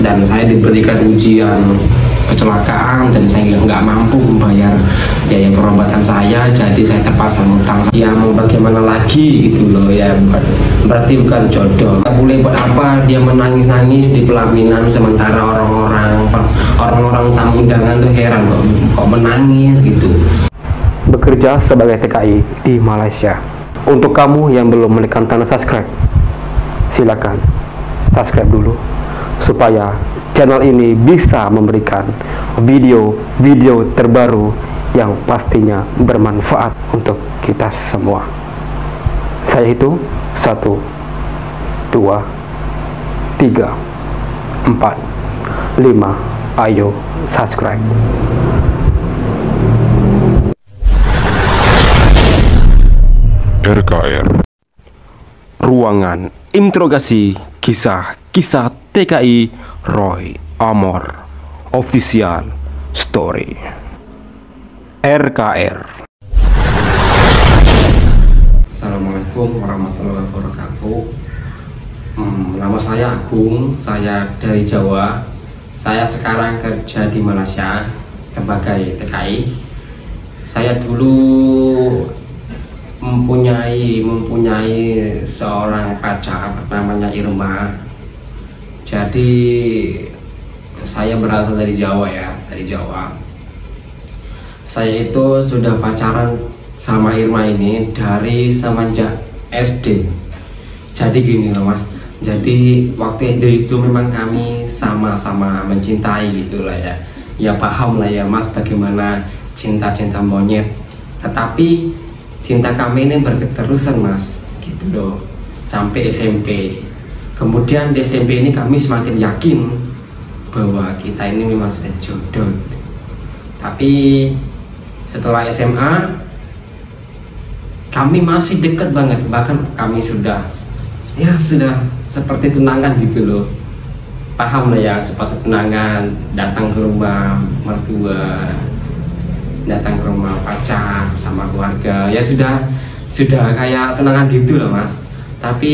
dan saya diberikan ujian kecelakaan dan saya nggak mampu membayar biaya pengobatan saya, jadi saya terpaksa ngutang. Ya mau bagaimana lagi gitu loh ya, berarti bukan jodoh. Boleh buat apa dia menangis-nangis di pelaminan, sementara orang-orang tamu undangan tuh heran kok menangis gitu. Bekerja sebagai TKI di Malaysia. Untuk kamu yang belum menekan tanda subscribe, silakan subscribe dulu supaya channel ini bisa memberikan video-video terbaru yang pastinya bermanfaat untuk kita semua. Saya hitung 1, 2, 3, 4, 5. Ayo subscribe. RKR, Ruangan interogasi kisah-kisah TKI Roy Amor Official Story. RKR. Assalamualaikum warahmatullahi wabarakatuh. Nama saya Agung, saya dari Jawa. Saya sekarang kerja di Malaysia sebagai TKI. Saya dulu mempunyai seorang pacar namanya Irma. Jadi saya berasal dari Jawa ya, dari Jawa. Saya itu sudah pacaran sama Irma ini dari semenjak SD. Jadi gini loh mas, jadi waktu SD itu memang kami sama-sama mencintai gitulah ya. Ya paham lah ya mas bagaimana cinta-cinta monyet. Tetapi cinta kami ini berketerusan mas, gitu loh, sampai SMP. Kemudian di SMP ini kami semakin yakin bahwa kita ini memang sudah jodoh. Tapi setelah SMA kami masih dekat banget, bahkan kami sudah seperti tunangan gitu loh. Paham lah ya, seperti tunangan, datang ke rumah mertua, datang ke rumah pacar sama keluarga, ya sudah kayak tunangan gitu loh mas. Tapi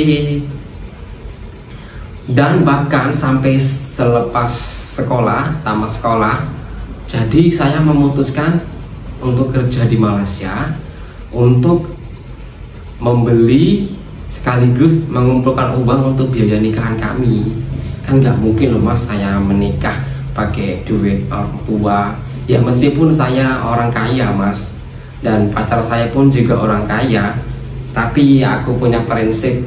dan bahkan sampai selepas sekolah, tamat sekolah, jadi saya memutuskan untuk kerja di Malaysia untuk membeli sekaligus mengumpulkan uang untuk biaya nikahan kami. Kan nggak mungkin loh mas saya menikah pakai duit orang tua. Ya meskipun saya orang kaya mas, dan pacar saya pun juga orang kaya, tapi aku punya prinsip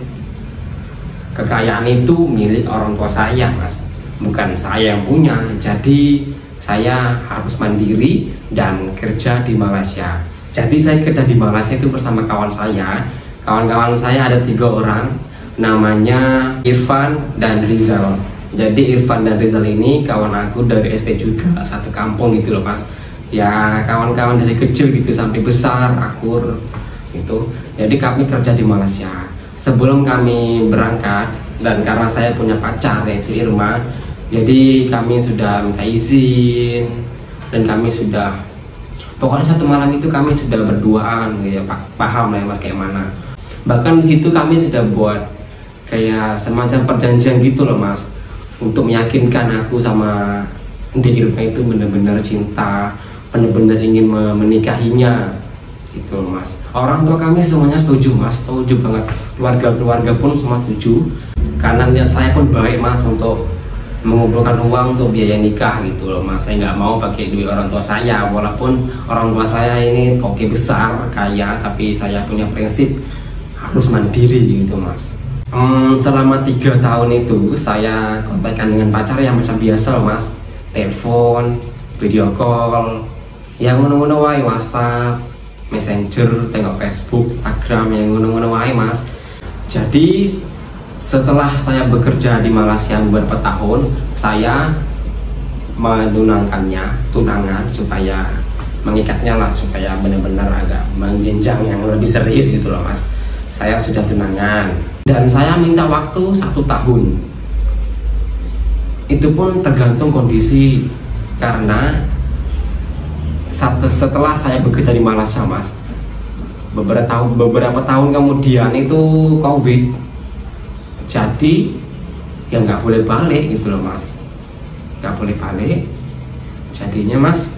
kekayaan itu milik orang tua saya mas, bukan saya yang punya. Jadi saya harus mandiri dan kerja di Malaysia. Jadi saya kerja di Malaysia itu bersama kawan saya. Kawan-kawan saya ada 3 orang, namanya Irfan dan Rizal. Jadi Irfan dan Rizal ini kawan aku dari SD juga, satu kampung gitu loh mas. Ya kawan-kawan dari kecil gitu sampai besar, akur gitu. Jadi kami kerja di Malaysia. Sebelum kami berangkat, dan karena saya punya pacar yaitu Irma, jadi kami sudah minta izin, dan kami sudah, pokoknya satu malam itu kami sudah berduaan ya, paham lah ya mas kayak mana. Bahkan di situ kami sudah buat kayak semacam perjanjian gitu loh mas, untuk meyakinkan aku sama Irma itu benar-benar cinta, benar-benar ingin menikahinya gitu loh mas. Orang tua kami semuanya setuju mas, setuju banget. Keluarga pun semua setuju, karena niat saya pun baik mas untuk mengumpulkan uang untuk biaya nikah gitu loh mas. Saya nggak mau pakai duit orang tua saya, walaupun orang tua saya ini oke besar, kaya, tapi saya punya prinsip harus mandiri gitu mas. Selama 3 tahun itu saya kontakkan dengan pacar yang macam biasa loh mas, telepon, video call, yang ngono-ngono wae, WhatsApp, Messenger, tengok Facebook, Instagram, yang ngono-ngono wae mas. Jadi setelah saya bekerja di Malaysia beberapa tahun, saya tunangan supaya mengikatnya lah, supaya benar-benar agak menjenjang yang lebih serius gitu loh mas. Saya sudah tunangan dan saya minta waktu 1 tahun. Itu pun tergantung kondisi, karena setelah saya bekerja di Malaysia mas, beberapa tahun kemudian itu COVID, jadi ya nggak boleh balik gitu loh mas. nggak boleh balik. Jadinya mas,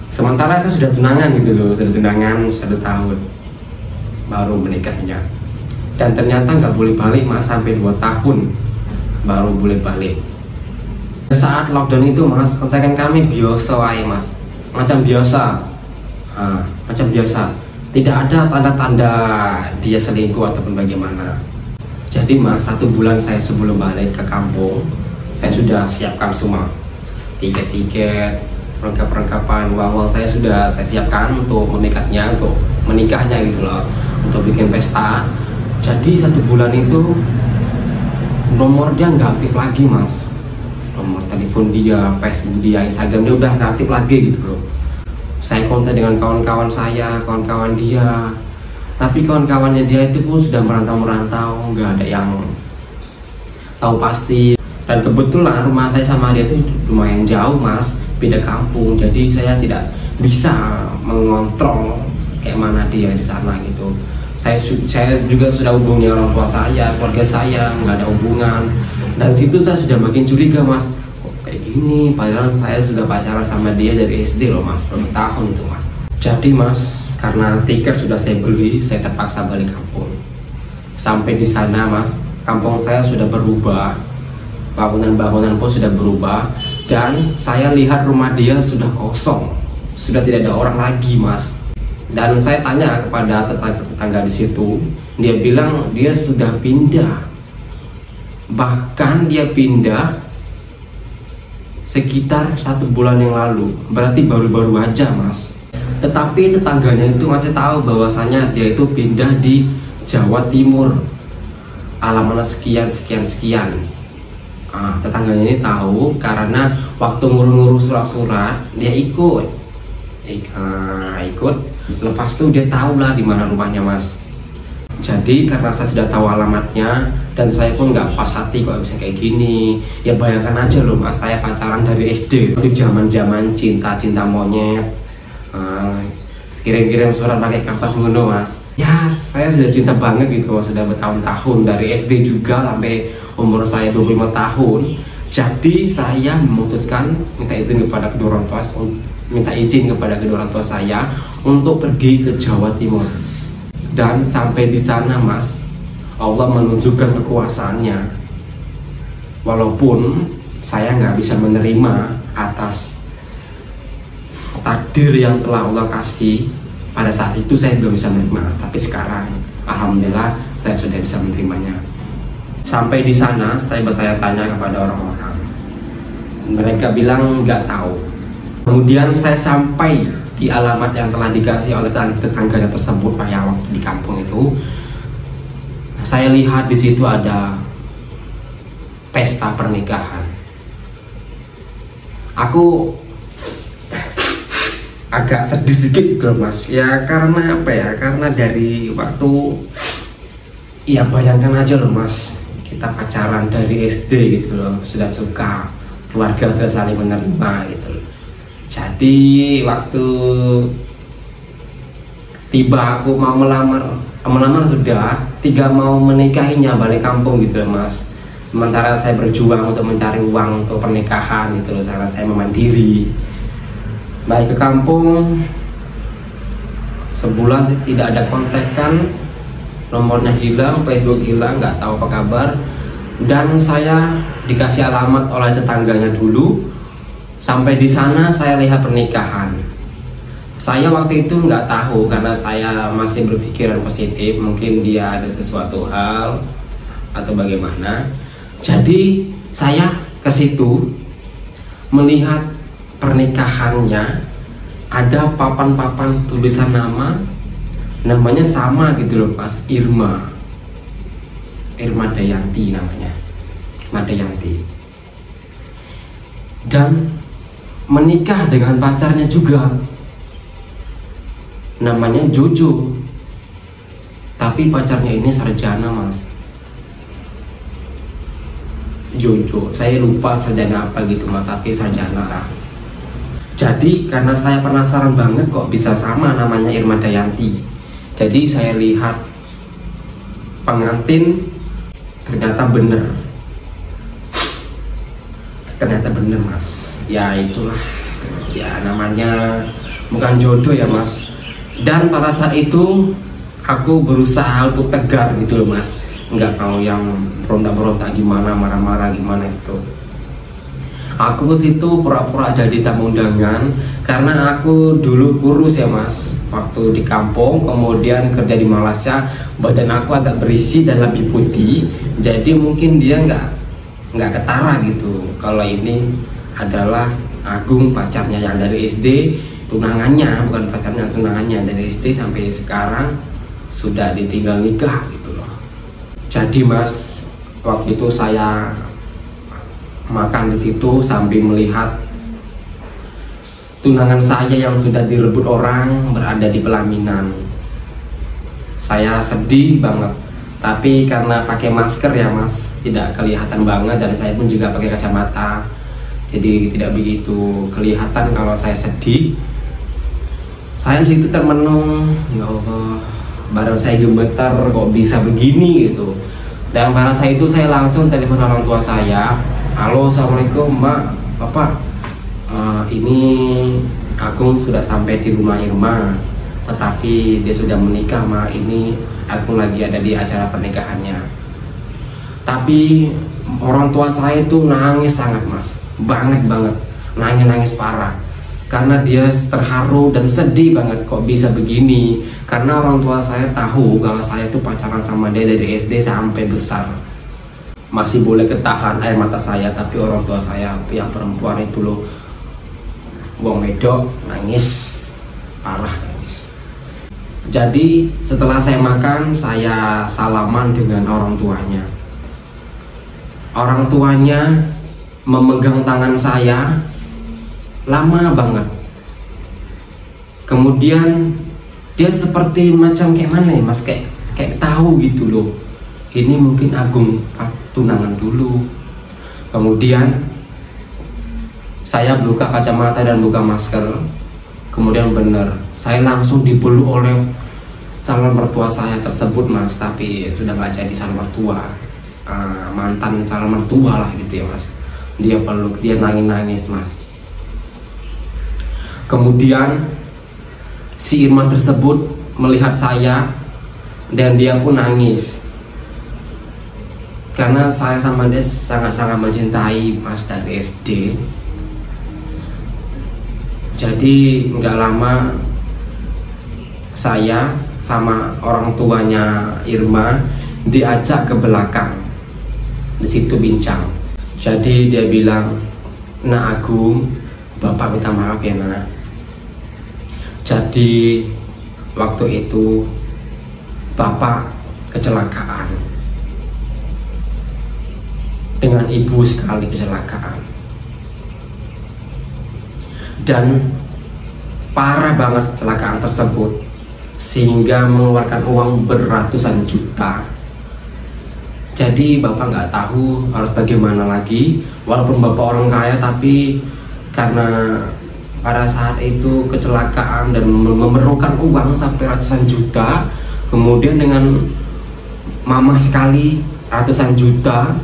sementara saya sudah tunangan gitu loh, sudah tunangan 1 tahun baru menikahnya, dan ternyata nggak boleh balik mas sampai 2 tahun baru boleh balik. Saat lockdown itu mas, kontakan kami biasa aja mas, macam biasa, macam biasa, tidak ada tanda-tanda dia selingkuh ataupun bagaimana. Jadi mas, 1 bulan saya sebelum balik ke kampung, saya sudah siapkan semua tiket-tiket, perlengkapan uang saya sudah saya siapkan untuk menikahnya gitu loh, untuk bikin pesta. Jadi 1 bulan itu nomor dia nggak aktif lagi mas, nomor telepon dia, Facebook dia, Instagram dia udah nggak aktif lagi gitu loh. Saya kontak dengan kawan-kawan saya, kawan-kawan dia, tapi kawan-kawannya dia itu pun sudah merantau, nggak ada yang tahu pasti. Dan kebetulan rumah saya sama dia itu lumayan jauh mas, beda kampung, jadi saya tidak bisa mengontrol kayak mana dia di sana gitu. Saya juga sudah hubungi orang tua saya, keluarga saya, nggak ada hubungan. Dan situ saya sudah makin curiga mas, kok kayak gini, padahal saya sudah pacaran sama dia dari SD loh mas, berapa tahun itu mas. Jadi mas, karena tiket sudah saya beli, saya terpaksa balik kampung. Sampai di sana mas, kampung saya sudah berubah, bangunan-bangunan pun sudah berubah, dan saya lihat rumah dia sudah kosong, sudah tidak ada orang lagi mas. Dan saya tanya kepada tetangga di situ, dia bilang dia sudah pindah, bahkan dia pindah sekitar 1 bulan yang lalu, berarti baru-baru aja mas. Tetapi tetangganya itu masih tahu bahwasanya dia itu pindah di Jawa Timur, alamatnya sekian. Tetangganya ini tahu karena waktu ngurus surat-surat dia ikut. Lepas itu dia tahu lah di mana rumahnya mas. Jadi karena saya sudah tahu alamatnya, dan saya pun nggak pas hati kok bisa kayak gini. Ya bayangkan aja loh mas, saya pacaran dari SD, di zaman cinta monyet, kirim surat pakai kertas ngono mas. Ya saya sudah cinta banget gitu mas, sudah bertahun-tahun, dari SD juga sampai umur saya 25 tahun. Jadi saya memutuskan minta izin kepada kedua orang tua saya untuk pergi ke Jawa Timur. Dan sampai di sana mas, Allah menunjukkan kekuasaannya. Walaupun saya nggak bisa menerima atas takdir yang telah Allah kasih, pada saat itu saya belum bisa menerima, tapi sekarang alhamdulillah saya sudah bisa menerimanya. Sampai di sana saya bertanya-tanya kepada orang-orang, mereka bilang nggak tahu. Kemudian saya sampai di alamat yang telah dikasih oleh tetangganya tersebut yang waktu di kampung itu. Saya lihat di situ ada pesta pernikahan. Aku agak sedih sedikit mas, ya karena apa ya, karena dari waktu, ya bayangkan aja loh mas, kita pacaran dari SD gitu loh, sudah suka, keluarga sudah saling menerima gitu loh. Jadi waktu tiba aku mau melamar sudah, 3 mau menikahinya balik kampung gitu loh mas. Sementara saya berjuang untuk mencari uang untuk pernikahan gitu loh, karena saya memandiri. Balik ke kampung, sebulan tidak ada kontekan, nomornya hilang, Facebook hilang, nggak tahu apa kabar. Dan saya dikasih alamat oleh tetangganya dulu. Sampai di sana saya lihat pernikahan. Saya waktu itu nggak tahu karena saya masih berpikiran positif, mungkin dia ada sesuatu hal atau bagaimana. Jadi saya ke situ melihat pernikahannya, ada papan-papan tulisan namanya sama gitu loh pas, Irma Dayanti namanya, Irma Dayanti. Dan menikah dengan pacarnya juga, namanya Jojo, tapi pacarnya ini sarjana mas. Jojo, saya lupa sarjana apa gitu mas, tapi sarjana lah. Jadi karena saya penasaran banget kok bisa sama namanya Irma Dayanti, jadi saya lihat pengantin, ternyata bener ternyata bener mas. Ya itulah, ya namanya bukan jodoh ya mas. Dan pada saat itu aku berusaha untuk tegar gitu loh mas, nggak mau yang berontak-berontak gimana, marah-marah gimana gitu. Aku ke situ pura-pura jadi tamu undangan karena aku dulu kurus ya mas, waktu di kampung, kemudian kerja di Malaysia, badan aku agak berisi dan lebih putih, jadi mungkin dia nggak ketara gitu kalau ini adalah Agung, pacarnya yang dari SD, tunangannya, bukan pacarnya, tunangannya dari SD sampai sekarang sudah ditinggal nikah gitu loh. Jadi mas, waktu itu saya makan di situ sambil melihat tunangan saya yang sudah direbut orang berada di pelaminan. Saya sedih banget, tapi karena pakai masker ya mas, tidak kelihatan banget, dan saya pun juga pakai kacamata, jadi tidak begitu kelihatan kalau saya sedih. Saya di situ termenung, ya Allah, badan saya gemetar kok bisa begini gitu. Dan pada saat itu saya langsung telepon orang tua saya. Halo, assalamualaikum mbak, bapak, ini Agung sudah sampai di rumah Irma, tetapi dia sudah menikah mbak. Ini Agung lagi ada di acara pernikahannya. Tapi orang tua saya itu nangis sangat mas, banget, nangis parah, karena dia terharu dan sedih banget kok bisa begini. Karena orang tua saya tahu kalau saya itu pacaran sama dia dari SD sampai besar. Masih boleh ketahan air mata saya, tapi orang tua saya yang perempuan itu loh, wong wedok, nangis parah, nangis. Jadi setelah saya makan, saya salaman dengan orang tuanya. Orang tuanya memegang tangan saya lama banget. Kemudian dia seperti macam kayak mana ya mas, kayak tahu gitu loh, ini mungkin Agung tunangan dulu. Kemudian saya buka kacamata dan buka masker, kemudian benar saya langsung dipeluk oleh calon mertua saya tersebut mas, tapi sudah nggak jadi calon mertua, mantan calon mertua lah gitu ya mas. Dia peluk, dia nangis mas. Kemudian si Irma tersebut melihat saya dan dia pun nangis, karena saya sama dia sangat-sangat mencintai mas dari SD. Jadi nggak lama saya sama orang tuanya Irma diajak ke belakang, di situ bincang. Jadi dia bilang, "Nak Agung, bapak minta maaf ya nak. Jadi waktu itu bapak kecelakaan, dengan ibu sekali kecelakaan, dan parah banget kecelakaan tersebut sehingga mengeluarkan uang beratusan juta. Jadi bapak nggak tahu harus bagaimana lagi, walaupun bapak orang kaya, tapi karena pada saat itu kecelakaan dan memerlukan uang sampai ratusan juta, kemudian dengan mamah sekali ratusan juta,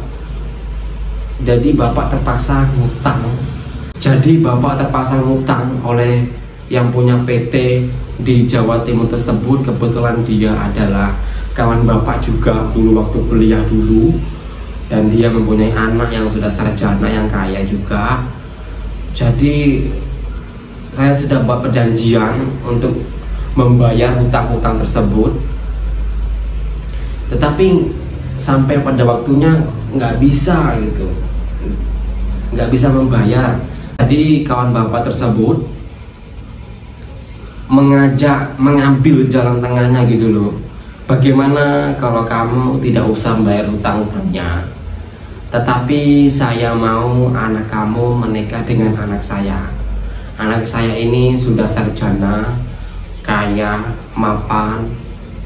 jadi bapak terpaksa ngutang. Jadi bapak terpaksa ngutang oleh yang punya PT di Jawa Timur tersebut. Kebetulan dia adalah kawan bapak juga dulu waktu kuliah dulu, dan dia mempunyai anak yang sudah sarjana yang kaya juga. Jadi saya sudah buat perjanjian untuk membayar hutang-hutang tersebut, tetapi sampai pada waktunya nggak bisa gitu, nggak bisa membayar. Jadi kawan bapak tersebut mengambil jalan tengahnya gitu loh. Bagaimana kalau kamu tidak usah membayar hutang-hutangnya, tetapi saya mau anak kamu menikah dengan anak saya. Anak saya ini sudah sarjana, kaya, mapan,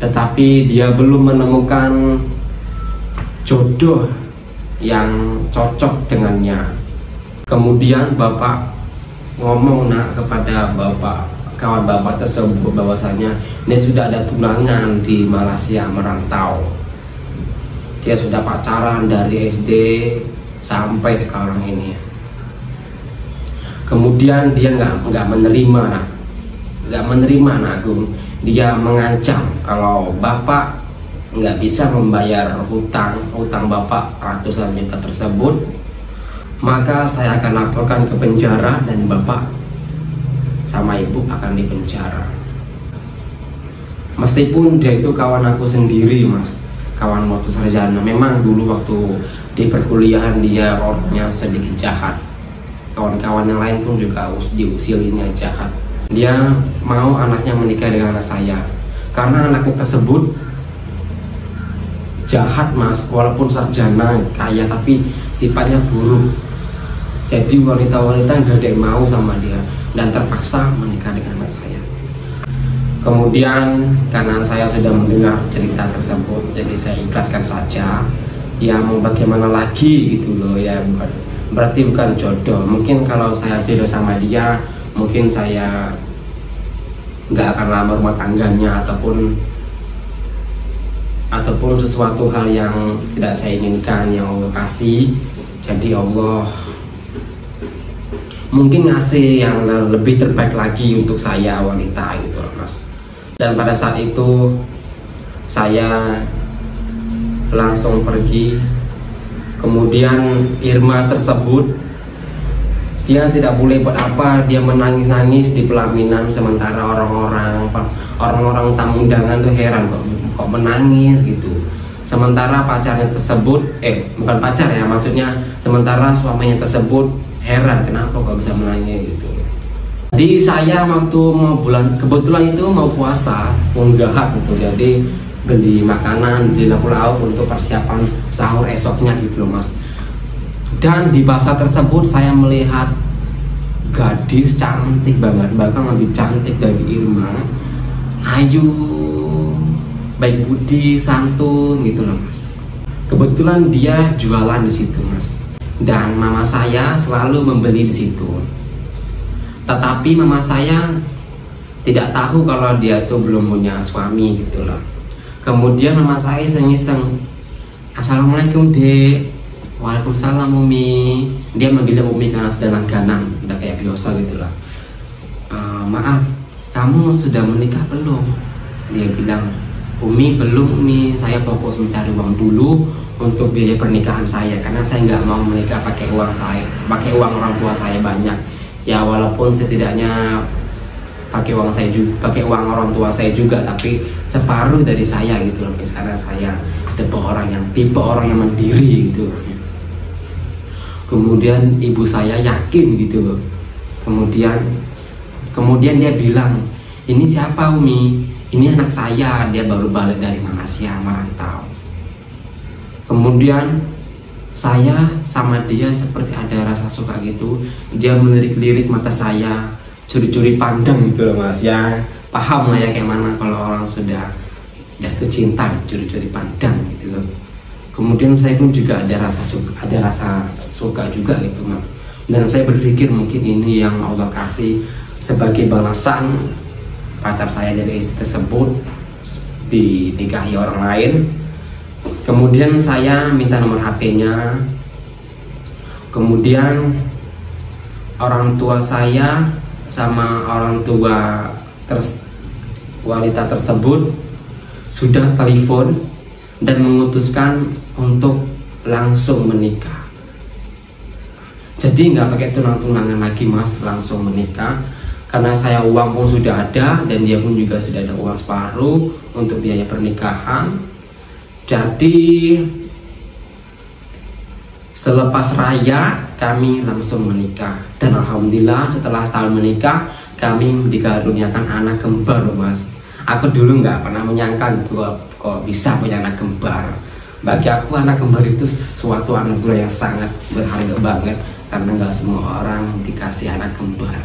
tetapi dia belum menemukan jodoh yang cocok dengannya. Kemudian bapak ngomong nak kepada kawan bapak tersebut bahwasanya dia sudah ada tunangan di Malaysia, merantau. Dia sudah pacaran dari SD sampai sekarang ini. Kemudian dia nggak menerima anakku. Dia mengancam kalau bapak nggak bisa membayar hutang bapak ratusan juta tersebut, maka saya akan laporkan ke penjara dan bapak sama ibu akan dipenjara. Meskipun dia itu kawan aku sendiri mas, kawan waktu sarjana. Memang dulu waktu di perkuliahan dia orangnya sedikit jahat. Kawan-kawan yang lain pun juga diusilinnya jahat. Dia mau anaknya menikah dengan anak saya karena anaknya tersebut jahat mas, walaupun sarjana kaya tapi sifatnya buruk. Jadi wanita-wanita nggak ada yang mau sama dia dan terpaksa menikah dengan anak saya. Kemudian karena saya sudah mendengar cerita tersebut, jadi saya ikhlaskan saja. Ya mau bagaimana lagi gitu loh ya, berarti bukan jodoh. Mungkin kalau saya jodoh sama dia, mungkin saya nggak akan lama rumah tangganya ataupun sesuatu hal yang tidak saya inginkan yang Allah kasih. Jadi Allah mungkin ngasih yang lebih terbaik lagi untuk saya wanita gitu loh mas. Dan pada saat itu saya langsung pergi. Kemudian Irma tersebut dia tidak boleh buat apa, dia menangis-nangis di pelaminan, sementara orang-orang tamu undangan tuh heran kok menangis gitu. Sementara pacarnya tersebut bukan pacar ya, maksudnya sementara suaminya tersebut heran kenapa kok bisa menangis gitu. Jadi saya waktu kebetulan itu mau puasa unggahan gitu, jadi beli makanan, beli lauk-lauk untuk persiapan sahur esoknya gitu loh mas. Dan di pasar tersebut saya melihat gadis cantik banget, bahkan lebih cantik dari Irma, ayu, baik budi, santun gitu loh mas. Kebetulan dia jualan di situ mas, dan mama saya selalu membeli di situ. Tetapi mama saya tidak tahu kalau dia tuh belum punya suami gitu loh. Kemudian mama saya iseng-iseng, "Assalamualaikum dek." "Waalaikumsalam Umi." Dia manggilnya Umi karena sudah langganan, udah kayak biasa gitu lah. "Maaf, kamu sudah menikah belum?" Dia bilang, "Umi belum Umi, saya fokus mencari uang dulu untuk biaya pernikahan saya, karena saya nggak mau menikah pakai uang orang tua saya banyak. Ya walaupun setidaknya pakai uang orang tua saya juga, tapi separuh dari saya gitu loh, karena saya tipe orang yang mandiri gitu." Kemudian ibu saya yakin gitu loh. Kemudian dia bilang, "Ini siapa Umi?" "Ini anak saya, dia baru balik dari Malaysia merantau." Kemudian saya sama dia seperti ada rasa suka gitu. Dia melirik-lirik mata saya, curi-curi pandang gitu loh mas ya. Paham lah ya kayak mana kalau orang sudah jatuh cinta, curi-curi pandang gitu loh. Kemudian saya pun juga ada rasa suka juga gitu mas. Dan saya berpikir mungkin ini yang Allah kasih sebagai balasan pacar saya dari istri tersebut dinikahi orang lain. Kemudian saya minta nomor HP-nya. Kemudian orang tua saya sama orang tua wanita tersebut sudah telepon dan memutuskan untuk langsung menikah. Jadi nggak pakai tunang-tunangan lagi mas, langsung menikah. Karena saya uang pun sudah ada dan dia pun juga sudah ada uang separuh untuk biaya pernikahan. Jadi selepas raya kami langsung menikah, dan alhamdulillah setelah setahun menikah kami dikaruniakan anak kembar loh mas. Aku dulu nggak pernah menyangka gitu kok bisa punya anak kembar. Bagi aku anak kembar itu suatu anugerah yang sangat berharga banget, karena nggak semua orang dikasih anak kembar.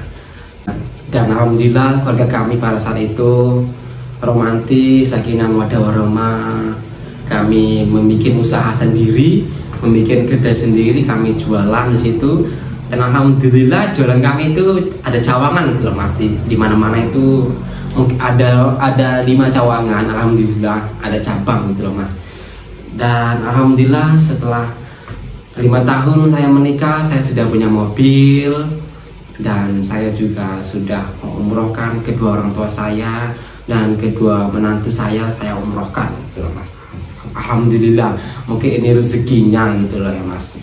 Dan alhamdulillah keluarga kami pada saat itu romantis, sakinah mawaddah warahmah. Kami membuat usaha sendiri, membuat kedai sendiri, kami jualan di situ. Dan alhamdulillah jualan kami itu ada cawangan gitu loh mas, di mana-mana itu mungkin ada 5 cawangan. Alhamdulillah ada cabang gitu loh mas. Dan alhamdulillah setelah 5 tahun saya menikah, saya sudah punya mobil, dan saya juga sudah mengumrohkan kedua orang tua saya dan kedua menantu saya umrohkan gitu loh Mas. Alhamdulillah, mungkin ini rezekinya gitu loh ya Mas.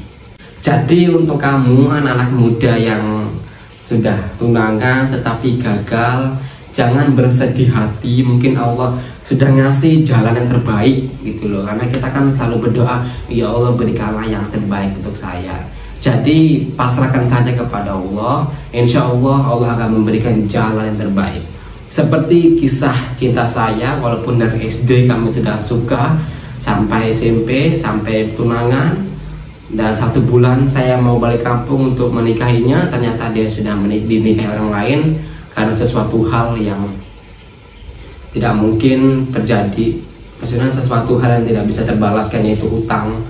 Jadi untuk kamu anak-anak muda yang sudah tunangan tetapi gagal, jangan bersedih hati, mungkin Allah sudah ngasih jalan yang terbaik gitu loh. Karena kita kan selalu berdoa, ya Allah berikanlah yang terbaik untuk saya. Jadi pasrahkan saja kepada Allah, insya Allah Allah akan memberikan jalan yang terbaik. Seperti kisah cinta saya, walaupun dari SD kami sudah suka, sampai SMP, sampai tunangan, dan 1 bulan saya mau balik kampung untuk menikahinya, ternyata dia sudah dinikahi orang lain karena sesuatu hal yang tidak mungkin terjadi. Maksudnya sesuatu hal yang tidak bisa terbalaskan, yaitu utang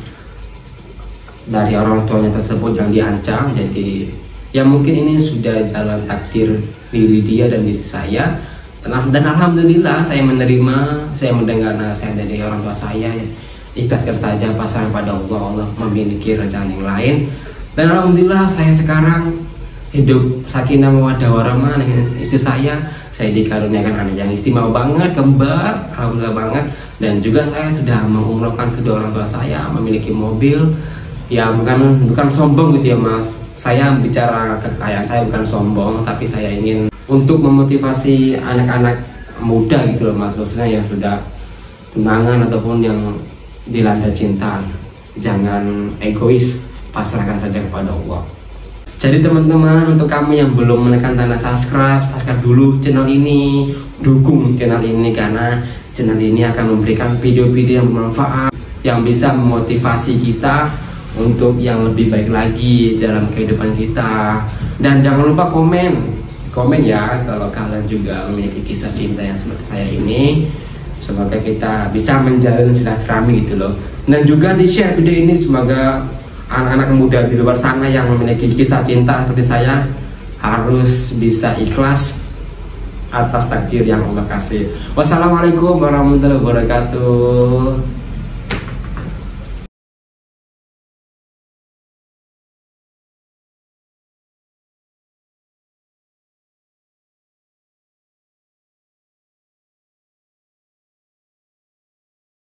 dari orang tuanya tersebut yang diancam. Jadi ya mungkin ini sudah jalan takdir diri dia dan diri saya. Dan alhamdulillah saya menerima, saya mendengar nasihat dari orang tua saya. Ikhlaskan saja, pasrah pada Allah, Allah memiliki rencana yang lain. Dan alhamdulillah saya sekarang hidup sakinah mawaddah warahmah dengan istri saya dikaruniakan anak yang istimewa banget, kembar, alhamdulillah banget. Dan juga saya sudah mengumrohkan kedua orang tua saya, memiliki mobil. Ya bukan sombong gitu ya Mas, saya bicara kekayaan saya bukan sombong, tapi saya ingin untuk memotivasi anak-anak muda gitu loh Mas, maksudnya yang sudah tunangan ataupun yang dilanda cinta, jangan egois, pasrahkan saja kepada Allah. Jadi teman-teman, untuk kamu yang belum menekan tanda subscribe dulu channel ini, dukung channel ini karena channel ini akan memberikan video-video yang bermanfaat, yang bisa memotivasi kita untuk yang lebih baik lagi dalam kehidupan kita. Dan jangan lupa komen ya kalau kalian juga memiliki kisah cinta yang seperti saya ini. Semoga kita bisa menjalin silaturahmi gitu loh. Dan juga di share video ini, semoga anak-anak muda di luar sana yang memiliki kisah cinta seperti saya harus bisa ikhlas atas takdir yang Allah kasih. Wassalamualaikum warahmatullahi wabarakatuh.